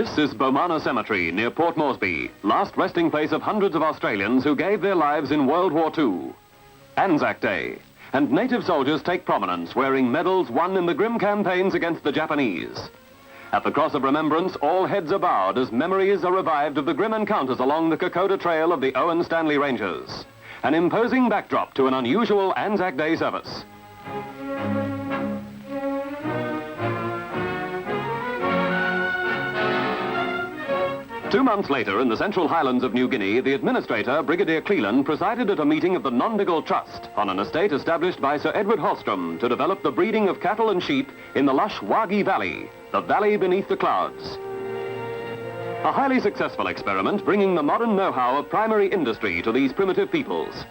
This is Bomana Cemetery near Port Moresby, last resting place of hundreds of Australians who gave their lives in World War II. Anzac Day, and native soldiers take prominence wearing medals won in the grim campaigns against the Japanese. At the Cross of Remembrance, all heads are bowed as memories are revived of the grim encounters along the Kokoda Trail of the Owen Stanley Rangers. An imposing backdrop to an unusual Anzac Day service. 2 months later, in the Central Highlands of New Guinea, the administrator, Brigadier Cleland, presided at a meeting of the Nondigal Trust on an estate established by Sir Edward Holstrom to develop the breeding of cattle and sheep in the lush Wagi Valley, the valley beneath the clouds. A highly successful experiment bringing the modern know-how of primary industry to these primitive peoples.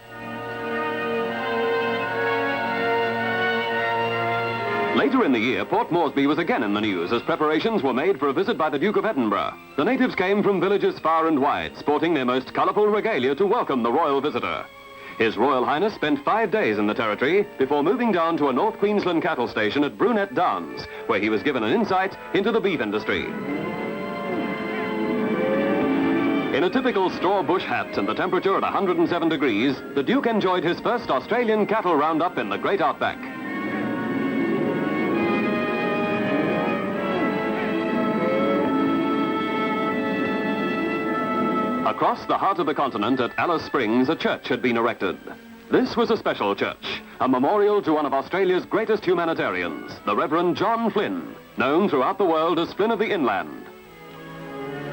Later in the year, Port Moresby was again in the news as preparations were made for a visit by the Duke of Edinburgh. The natives came from villages far and wide, sporting their most colourful regalia to welcome the royal visitor. His Royal Highness spent 5 days in the territory before moving down to a North Queensland cattle station at Brunette Downs, where he was given an insight into the beef industry. In a typical straw bush hat and the temperature at 107 degrees, the Duke enjoyed his first Australian cattle roundup in the great outback. Across the heart of the continent at Alice Springs, a church had been erected. This was a special church, a memorial to one of Australia's greatest humanitarians, the Reverend John Flynn, known throughout the world as Flynn of the Inland.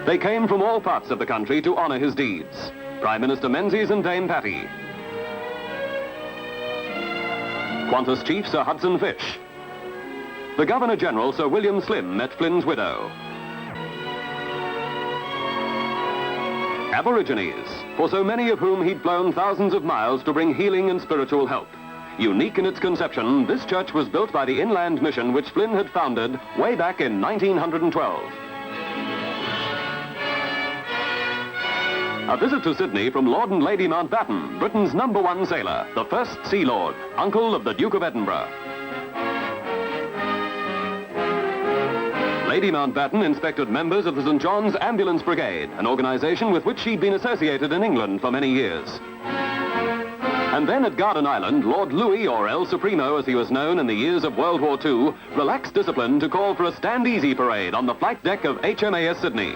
They came from all parts of the country to honour his deeds. Prime Minister Menzies and Dame Patty. Qantas Chief Sir Hudson Fysh. The Governor-General Sir William Slim met Flynn's widow. Aborigines, for so many of whom he'd flown thousands of miles to bring healing and spiritual help. Unique in its conception, this church was built by the Inland Mission which Flynn had founded way back in 1912. A visit to Sydney from Lord and Lady Mountbatten, Britain's #1 sailor, the first Sea Lord, uncle of the Duke of Edinburgh. Lady Mountbatten inspected members of the St. John's Ambulance Brigade, an organisation with which she'd been associated in England for many years. And then at Garden Island, Lord Louis, or El Supremo as he was known in the years of World War II, relaxed discipline to call for a stand-easy parade on the flight deck of HMAS Sydney.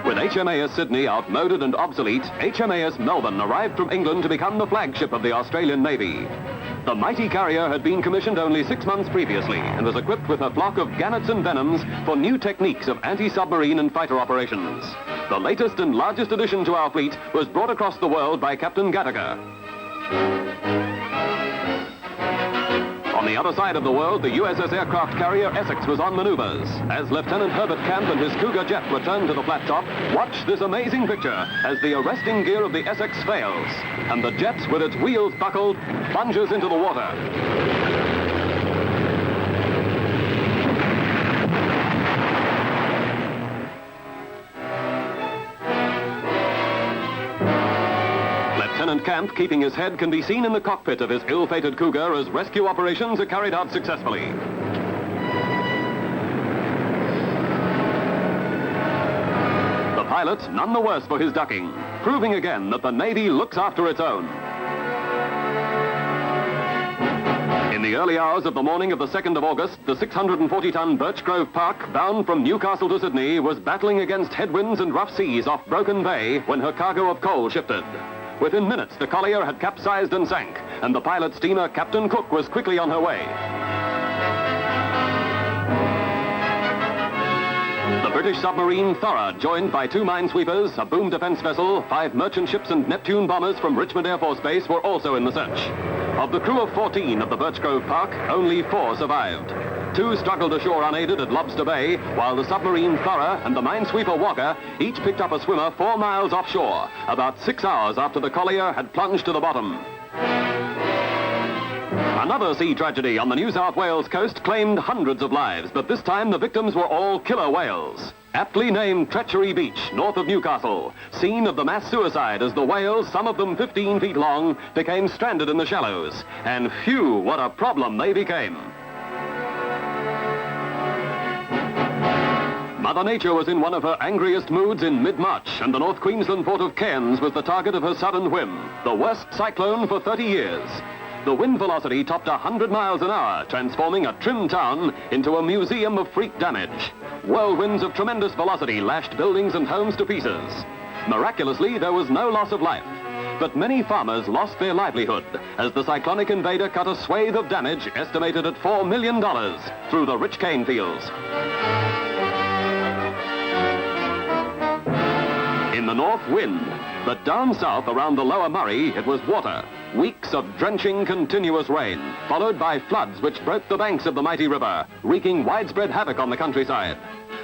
With HMAS Sydney outmoded and obsolete, HMAS Melbourne arrived from England to become the flagship of the Australian Navy. The mighty carrier had been commissioned only 6 months previously and was equipped with a flock of gannets and venoms for new techniques of anti-submarine and fighter operations. The latest and largest addition to our fleet was brought across the world by Captain Gattaker. On the other side of the world, the USS aircraft carrier Essex was on manoeuvres. As Lieutenant Herbert Camp and his Cougar jet returned to the flat top, watch this amazing picture as the arresting gear of the Essex fails, and the jet, with its wheels buckled, plunges into the water. Lieutenant Camp, keeping his head, can be seen in the cockpit of his ill-fated Cougar as rescue operations are carried out successfully. The pilot none the worse for his ducking, proving again that the Navy looks after its own. In the early hours of the morning of the 2nd of August, the 640-ton Birchgrove Park, bound from Newcastle to Sydney, was battling against headwinds and rough seas off Broken Bay when her cargo of coal shifted. Within minutes, the collier had capsized and sank, and the pilot steamer Captain Cook was quickly on her way. The British submarine Thorough, joined by 2 minesweepers, a boom defense vessel, 5 merchant ships and Neptune bombers from Richmond Air Force Base were also in the search. Of the crew of 14 of the Birchgrove Park, only 4 survived. 2 struggled ashore unaided at Lobster Bay, while the submarine Thorough and the minesweeper Walker each picked up a swimmer 4 miles offshore, about 6 hours after the collier had plunged to the bottom. Another sea tragedy on the New South Wales coast claimed hundreds of lives, but this time the victims were all killer whales. Aptly named Treachery Beach, north of Newcastle, scene of the mass suicide as the whales, some of them 15 feet long, became stranded in the shallows. And phew, what a problem they became. Mother Nature was in one of her angriest moods in mid-March, and the North Queensland port of Cairns was the target of her sudden whim, the worst cyclone for 30 years. The wind velocity topped 100 miles an hour, transforming a trim town into a museum of freak damage. Whirlwinds of tremendous velocity lashed buildings and homes to pieces. Miraculously, there was no loss of life, but many farmers lost their livelihood as the cyclonic invader cut a swathe of damage estimated at $4 million through the rich cane fields. In the north, wind, but down south around the lower Murray, it was water. Weeks of drenching, continuous rain, followed by floods which broke the banks of the mighty river, wreaking widespread havoc on the countryside.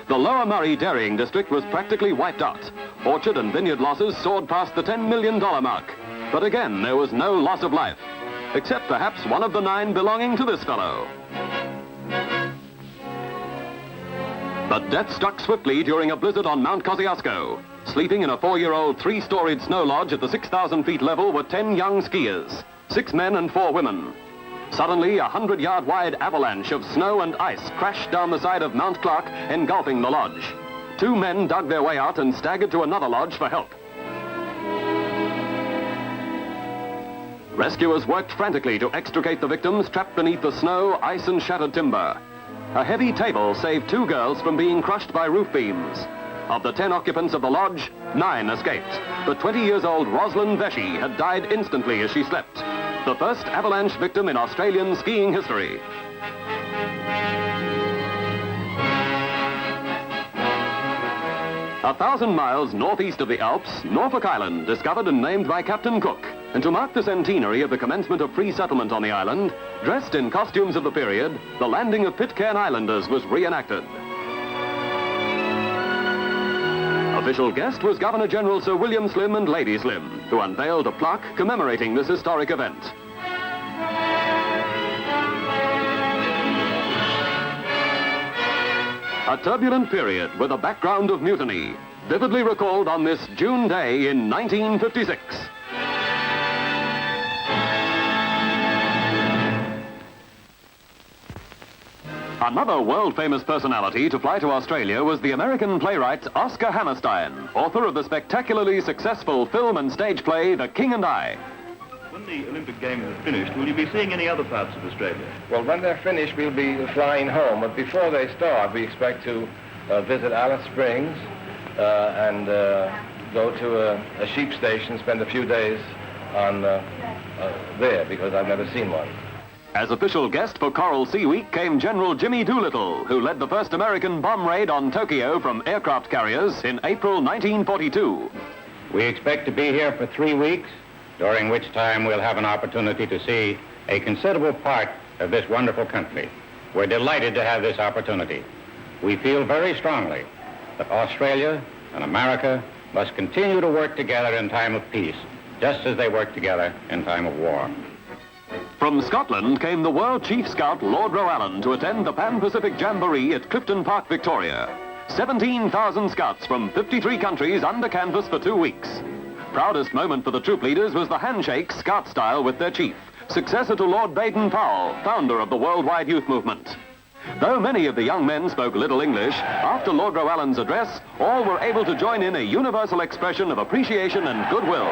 The lower Murray dairying district was practically wiped out. Orchard and vineyard losses soared past the $10 million mark. But again, there was no loss of life, except perhaps one of the 9 belonging to this fellow. But death struck swiftly during a blizzard on Mount Kosciuszko. Sleeping in a 4-year-old 3-storied snow lodge at the 6,000 feet level were 10 young skiers, 6 men and 4 women. Suddenly, a 100-yard wide avalanche of snow and ice crashed down the side of Mount Clark, engulfing the lodge. 2 men dug their way out and staggered to another lodge for help. Rescuers worked frantically to extricate the victims trapped beneath the snow, ice and shattered timber. A heavy table saved 2 girls from being crushed by roof beams. Of the 10 occupants of the lodge, 9 escaped, but 20-year-old Rosalind Vesey had died instantly as she slept, the first avalanche victim in Australian skiing history. A 1,000 miles northeast of the Alps, Norfolk Island, discovered and named by Captain Cook. And to mark the centenary of the commencement of free settlement on the island, dressed in costumes of the period, the landing of Pitcairn Islanders was reenacted. Official guest was Governor-General Sir William Slim and Lady Slim, who unveiled a plaque commemorating this historic event. A turbulent period with a background of mutiny, vividly recalled on this June day in 1956. Another world-famous personality to fly to Australia was the American playwright Oscar Hammerstein, author of the spectacularly successful film and stage play The King and I. When the Olympic Games are finished, will you be seeing any other parts of Australia? Well, when they're finished, we'll be flying home. But before they start, we expect to visit Alice Springs and go to a sheep station, spend a few days on there, because I've never seen one. As official guest for Coral Sea Week came General Jimmy Doolittle, who led the first American bomb raid on Tokyo from aircraft carriers in April 1942. We expect to be here for 3 weeks, during which time we'll have an opportunity to see a considerable part of this wonderful country. We're delighted to have this opportunity. We feel very strongly that Australia and America must continue to work together in time of peace, just as they work together in time of war. From Scotland came the World Chief Scout Lord Roallan to attend the Pan-Pacific Jamboree at Clifton Park, Victoria. 17,000 scouts from 53 countries under canvas for 2 weeks. Proudest moment for the troop leaders was the handshake, Scout style, with their chief, successor to Lord Baden-Powell, founder of the worldwide youth movement. Though many of the young men spoke little English, after Lord Roallan's address, all were able to join in a universal expression of appreciation and goodwill.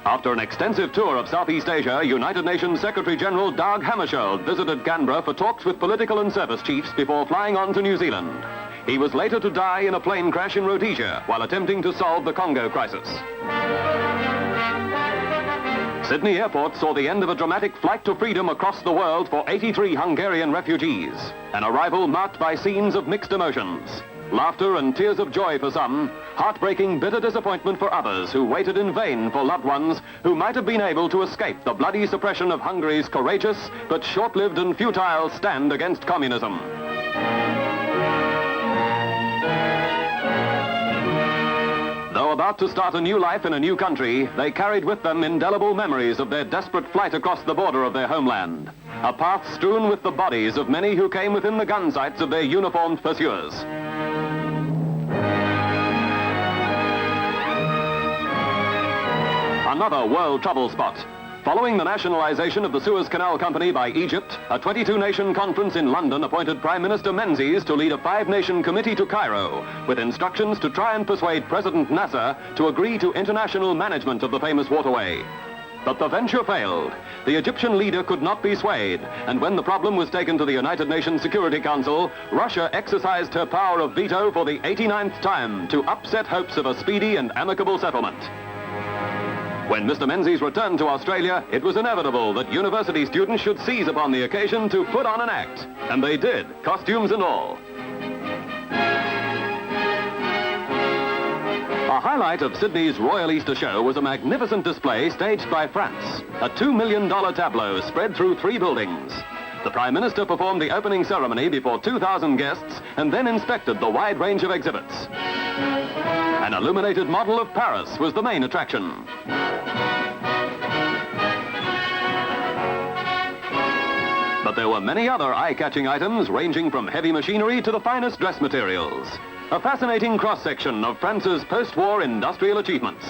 After an extensive tour of Southeast Asia, United Nations Secretary-General Dag Hammarskjöld visited Canberra for talks with political and service chiefs before flying on to New Zealand. He was later to die in a plane crash in Rhodesia while attempting to solve the Congo crisis. Sydney Airport saw the end of a dramatic flight to freedom across the world for 83 Hungarian refugees, an arrival marked by scenes of mixed emotions. Laughter and tears of joy for some, heartbreaking, bitter disappointment for others who waited in vain for loved ones who might have been able to escape the bloody suppression of Hungary's courageous but short-lived and futile stand against communism. Though about to start a new life in a new country, they carried with them indelible memories of their desperate flight across the border of their homeland. A path strewn with the bodies of many who came within the gun sights of their uniformed pursuers. Another world trouble spot. Following the nationalization of the Suez Canal Company by Egypt, a 22-nation conference in London appointed Prime Minister Menzies to lead a 5-nation committee to Cairo, with instructions to try and persuade President Nasser to agree to international management of the famous waterway. But the venture failed. The Egyptian leader could not be swayed, and when the problem was taken to the United Nations Security Council, Russia exercised her power of veto for the 89th time to upset hopes of a speedy and amicable settlement. When Mr. Menzies returned to Australia, it was inevitable that university students should seize upon the occasion to put on an act. And they did, costumes and all. A highlight of Sydney's Royal Easter Show was a magnificent display staged by France, a $2 million tableau spread through 3 buildings. The Prime Minister performed the opening ceremony before 2,000 guests and then inspected the wide range of exhibits. An illuminated model of Paris was the main attraction. But there were many other eye-catching items ranging from heavy machinery to the finest dress materials. A fascinating cross-section of France's post-war industrial achievements.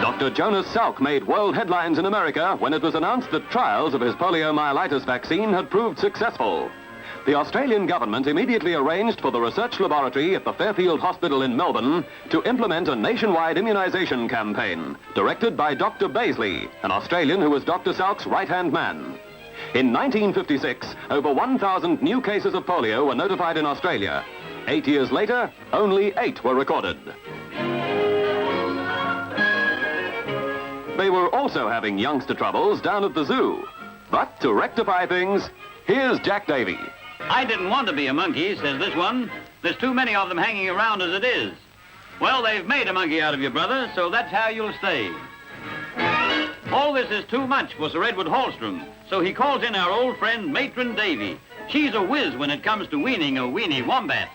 Dr. Jonas Salk made world headlines in America when it was announced that trials of his poliomyelitis vaccine had proved successful. The Australian government immediately arranged for the research laboratory at the Fairfield Hospital in Melbourne to implement a nationwide immunisation campaign directed by Dr. Baisley, an Australian who was Dr. Salk's right-hand man. In 1956, over 1,000 new cases of polio were notified in Australia. 8 years later, only 8 were recorded. They were also having youngster troubles down at the zoo. But to rectify things, here's Jack Davy. I didn't want to be a monkey, says this one. There's too many of them hanging around as it is. Well, they've made a monkey out of you, brother, so that's how you'll stay. All this is too much for Sir Edward Hallstrom, so he calls in our old friend Matron Davy. She's a whiz when it comes to weaning a weenie wombat.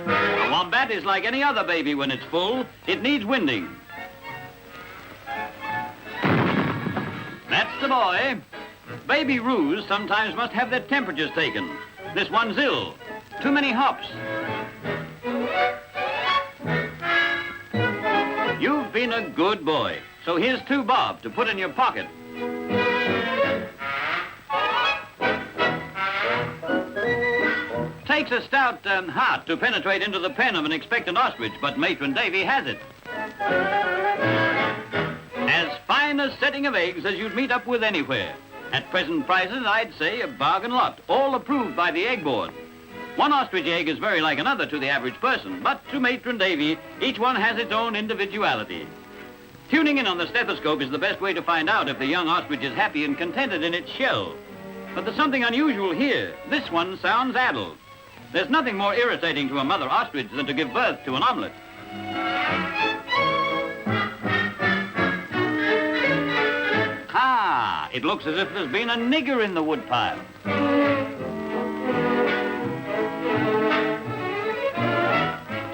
A wombat is like any other baby when it's full. It needs winding. That's the boy. Baby roos sometimes must have their temperatures taken. This one's ill. Too many hops. You've been a good boy, so here's 2 bob to put in your pocket. Takes a stout heart to penetrate into the pen of an expectant ostrich, but Matron Davy has it. As fine a setting of eggs as you'd meet up with anywhere. At present prices, I'd say a bargain lot, all approved by the Egg Board. One ostrich egg is very like another to the average person, but to Matron Davy, each one has its own individuality. Tuning in on the stethoscope is the best way to find out if the young ostrich is happy and contented in its shell. But there's something unusual here. This one sounds addled. There's nothing more irritating to a mother ostrich than to give birth to an omelet. Ah, it looks as if there's been a nigger in the woodpile.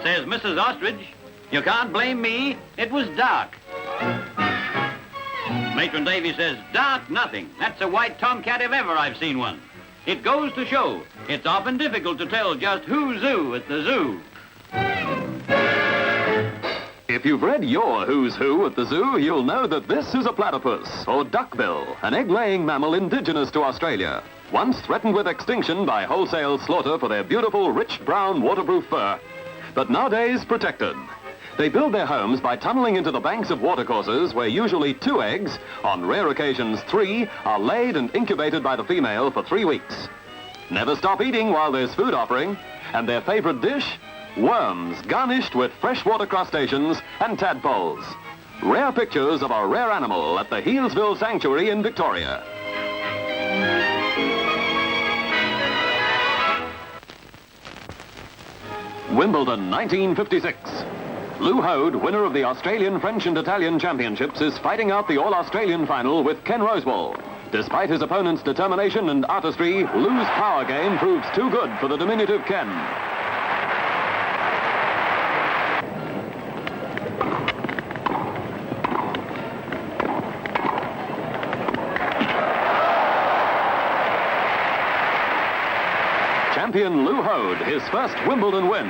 Says Mrs. Ostrich, you can't blame me, it was dark. Matron Davy says, dark nothing. That's a white tomcat if ever I've seen one. It goes to show, it's often difficult to tell just who's who at the zoo. If you've read your Who's Who at the zoo, you'll know that this is a platypus, or duckbill, an egg-laying mammal indigenous to Australia, once threatened with extinction by wholesale slaughter for their beautiful, rich brown, waterproof fur, but nowadays protected. They build their homes by tunneling into the banks of watercourses where usually 2 eggs, on rare occasions 3, are laid and incubated by the female for 3 weeks. Never stop eating while there's food offering, and their favorite dish? Worms garnished with freshwater crustaceans and tadpoles. Rare pictures of a rare animal at the Healesville Sanctuary in Victoria. Wimbledon 1956. Lou Hode, winner of the Australian, French and Italian championships, is fighting out the All-Australian final with Ken Rosewall. Despite his opponent's determination and artistry, Lou's power game proves too good for the diminutive Ken. Champion Lou Hode, his first Wimbledon win.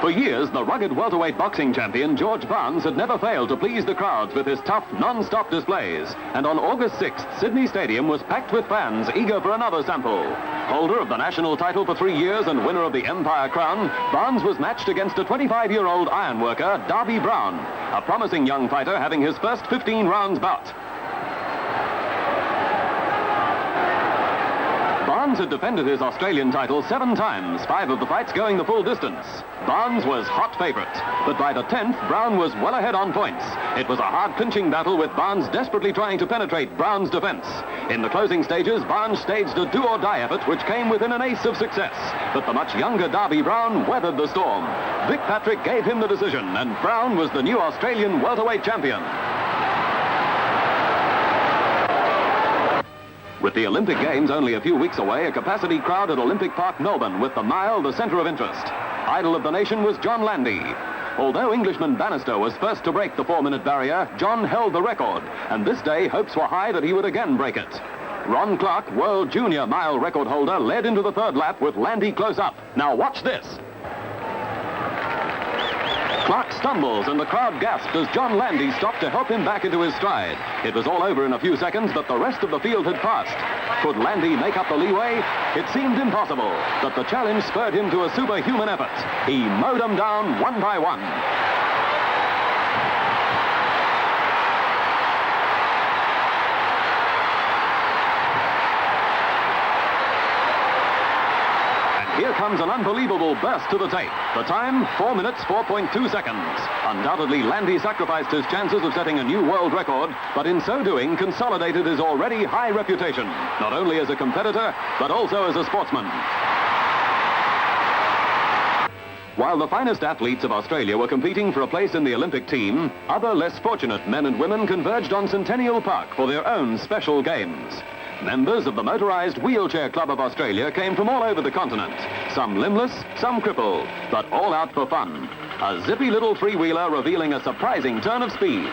For years, the rugged welterweight boxing champion George Barnes had never failed to please the crowds with his tough, non-stop displays. And on August 6th, Sydney Stadium was packed with fans eager for another sample. Holder of the national title for 3 years and winner of the Empire Crown, Barnes was matched against a 25-year-old ironworker, Darby Brown, a promising young fighter having his first 15 rounds bout. Barnes had defended his Australian title 7 times, 5 of the fights going the full distance. Barnes was hot favourite, but by the 10th, Brown was well ahead on points. It was a hard clinching battle with Barnes desperately trying to penetrate Brown's defence. In the closing stages, Barnes staged a do-or-die effort which came within an ace of success. But the much younger Darby Brown weathered the storm. Vic Patrick gave him the decision, and Brown was the new Australian welterweight champion. With the Olympic Games only a few weeks away, a capacity crowd at Olympic Park, Melbourne, with the mile the centre of interest. Idol of the nation was John Landy. Although Englishman Bannister was first to break the 4-minute barrier, John held the record, and this day hopes were high that he would again break it. Ron Clark, world junior mile record holder, led into the 3rd lap with Landy close up. Now watch this. Clark stumbles and the crowd gasped as John Landy stopped to help him back into his stride. It was all over in a few seconds, but the rest of the field had passed. Could Landy make up the leeway? It seemed impossible, but the challenge spurred him to a superhuman effort. He mowed them down one by one. Here comes an unbelievable burst to the tape. The time, 4 minutes, 4.2 seconds. Undoubtedly, Landy sacrificed his chances of setting a new world record, but in so doing, consolidated his already high reputation, not only as a competitor, but also as a sportsman. While the finest athletes of Australia were competing for a place in the Olympic team, other less fortunate men and women converged on Centennial Park for their own special games. Members of the Motorised Wheelchair Club of Australia came from all over the continent, some limbless, some crippled, but all out for fun. A zippy little three-wheeler revealing a surprising turn of speed.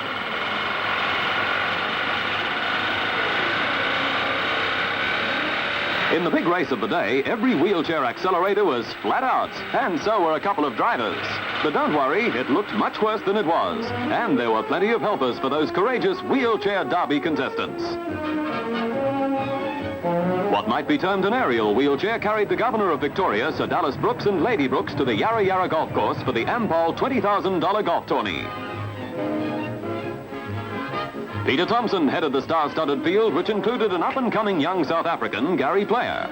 In the big race of the day, every wheelchair accelerator was flat out, and so were a couple of drivers. But don't worry, it looked much worse than it was, and there were plenty of helpers for those courageous wheelchair derby contestants. What might be termed an aerial wheelchair carried the Governor of Victoria, Sir Dallas Brooks, and Lady Brooks to the Yarra Yarra Golf Course for the Ampol $20,000 golf tourney. Peter Thompson headed the star-studded field, which included an up-and-coming young South African, Gary Player.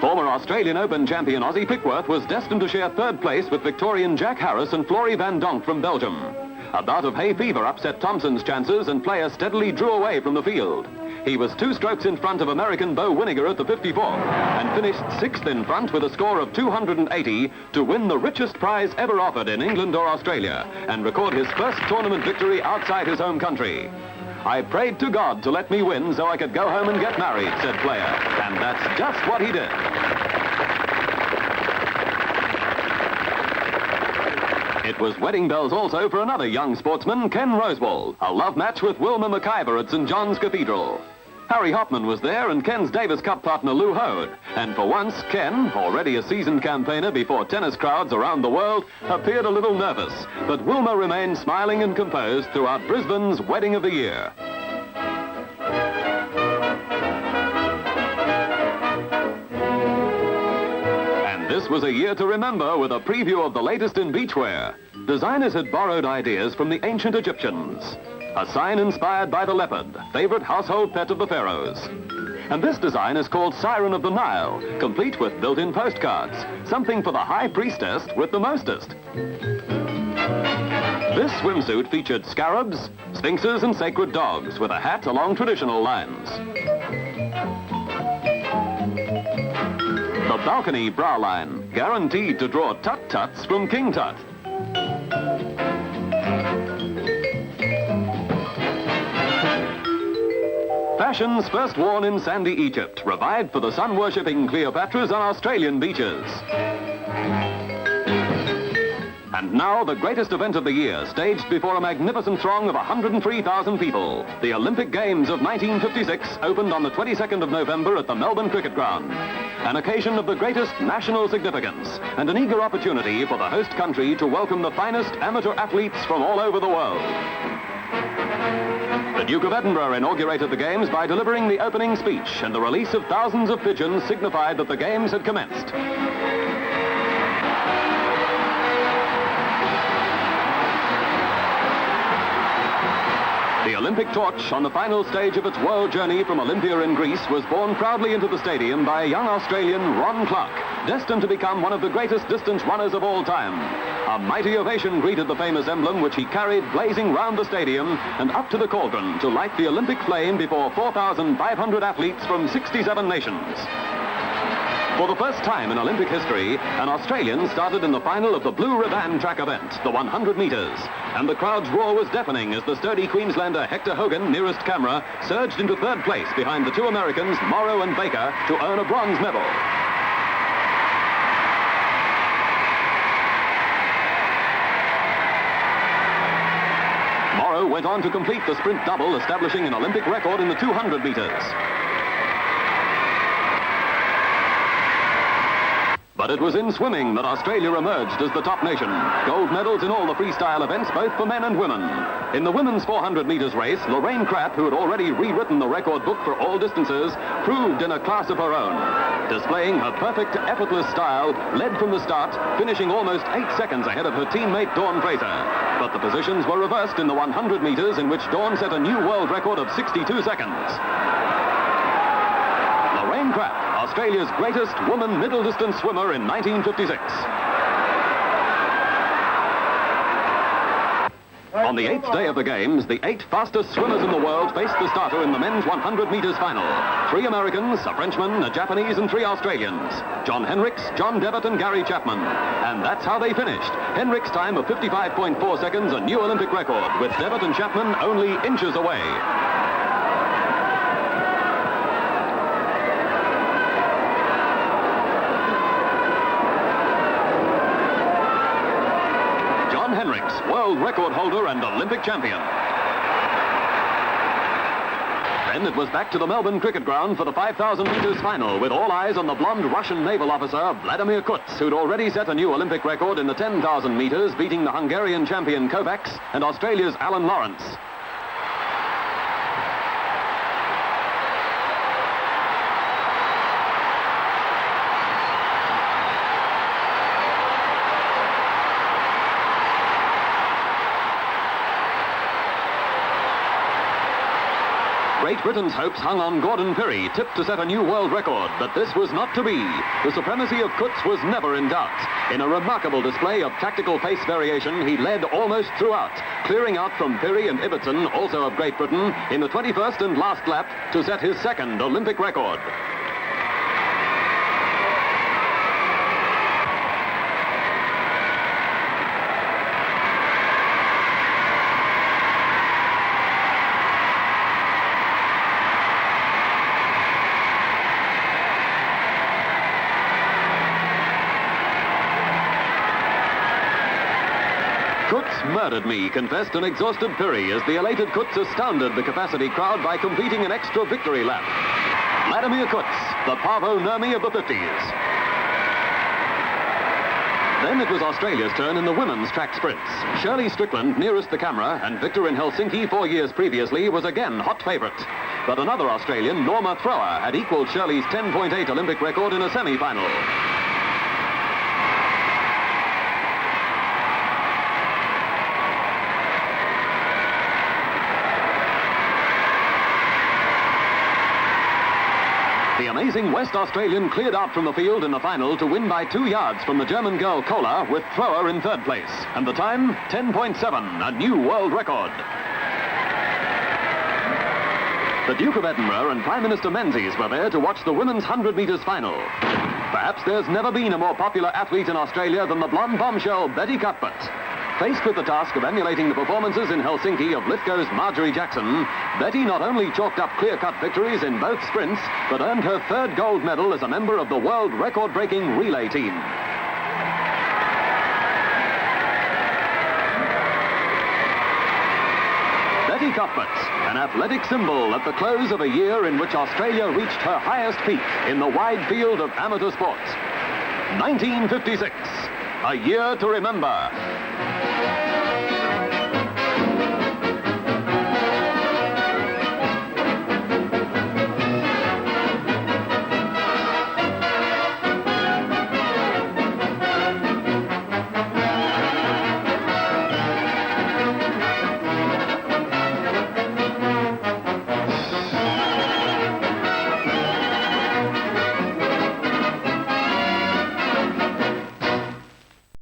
Former Australian Open champion Ozzie Pickworth was destined to share 3rd place with Victorian Jack Harris and Flory Van Donk from Belgium. A bout of hay fever upset Thompson's chances, and Player steadily drew away from the field. He was 2 strokes in front of American Bo Winiger at the 54th and finished 6th in front with a score of 280 to win the richest prize ever offered in England or Australia and record his first tournament victory outside his home country. I prayed to God to let me win so I could go home and get married, said Player, and that's just what he did. It was wedding bells also for another young sportsman, Ken Rosewall, a love match with Wilma McIver at St. John's Cathedral. Harry Hopman was there and Ken's Davis Cup partner Lou Hode. And for once, Ken, already a seasoned campaigner before tennis crowds around the world, appeared a little nervous. But Wilma remained smiling and composed throughout Brisbane's wedding of the year. This was a year to remember with a preview of the latest in beachwear. Designers had borrowed ideas from the ancient Egyptians. A sign inspired by the leopard, favorite household pet of the pharaohs. And this design is called Siren of the Nile, complete with built-in postcards, something for the high priestess with the mostest. This swimsuit featured scarabs, sphinxes, and sacred dogs with a hat along traditional lines. The balcony bra line, guaranteed to draw tut-tuts from King Tut. Fashions first worn in sandy Egypt, revived for the sun-worshipping Cleopatras on Australian beaches. And now, the greatest event of the year, staged before a magnificent throng of 103,000 people. The Olympic Games of 1956 opened on the 22nd of November at the Melbourne Cricket Ground. an occasion of the greatest national significance and an eager opportunity for the host country to welcome the finest amateur athletes from all over the world. The Duke of Edinburgh inaugurated the Games by delivering the opening speech, and the release of thousands of pigeons signified that the Games had commenced. The Olympic torch on the final stage of its world journey from Olympia in Greece was borne proudly into the stadium by a young Australian, Ron Clark, destined to become one of the greatest distance runners of all time. A mighty ovation greeted the famous emblem, which he carried blazing round the stadium and up to the cauldron to light the Olympic flame before 4,500 athletes from 67 nations. For the first time in Olympic history, an Australian started in the final of the Blue Ribbon track event, the 100 meters. And the crowd's roar was deafening as the sturdy Queenslander Hector Hogan, nearest camera, surged into third place behind the two Americans, Morrow and Baker, to earn a bronze medal. Morrow went on to complete the sprint double, establishing an Olympic record in the 200 meters. But it was in swimming that Australia emerged as the top nation. Gold medals in all the freestyle events, both for men and women. In the women's 400 meters race, Lorraine Krapp, who had already rewritten the record book for all distances, proved in a class of her own. Displaying her perfect, effortless style, led from the start, finishing almost 8 seconds ahead of her teammate Dawn Fraser. But the positions were reversed in the 100 meters, in which Dawn set a new world record of 62 seconds. Lorraine Krapp, Australia's greatest woman middle distance swimmer in 1956. On the 8th day of the Games, the 8 fastest swimmers in the world faced the starter in the men's 100 meters final. 3 Americans, a Frenchman, a Japanese, and 3 Australians. John Henricks, John Devitt, and Gary Chapman. And that's how they finished. Henricks' time of 55.4 seconds, a new Olympic record, with Devitt and Chapman only inches away. Henricks, world record holder and Olympic champion. Then it was back to the Melbourne Cricket Ground for the 5,000 meters final, with all eyes on the blonde Russian naval officer Vladimir Kutz, who'd already set a new Olympic record in the 10,000 meters, beating the Hungarian champion Kovacs and Australia's Alan Lawrence. Great Britain's hopes hung on Gordon Pirrie, tipped to set a new world record, but this was not to be. The supremacy of Kutz was never in doubt. In a remarkable display of tactical pace variation, he led almost throughout, clearing out from Pirrie and Ibbotson, also of Great Britain, in the 21st and last lap to set his second Olympic record. Kutz murdered me, confessed an exhausted Pirrie, as the elated Kutz astounded the capacity crowd by completing an extra victory lap. Vladimir Kutz, the Paavo Nurmi of the 50s. Then it was Australia's turn in the women's track sprints. Shirley Strickland, nearest the camera, and victor in Helsinki 4 years previously, was again hot favourite. But another Australian, Norma Thrower, had equalled Shirley's 10.8 Olympic record in a semi-final. The amazing West Australian cleared out from the field in the final to win by 2 yards from the German girl Kohler, with Thrower in third place. And the time, 10.7, a new world record. The Duke of Edinburgh and Prime Minister Menzies were there to watch the women's 100 meters final. Perhaps there's never been a more popular athlete in Australia than the blonde bombshell Betty Cuthbert. Faced with the task of emulating the performances in Helsinki of Lithgow's Marjorie Jackson, Betty not only chalked up clear-cut victories in both sprints, but earned her third gold medal as a member of the world record-breaking relay team. Betty Cuthberts, an athletic symbol at the close of a year in which Australia reached her highest peak in the wide field of amateur sports. 1956, a year to remember.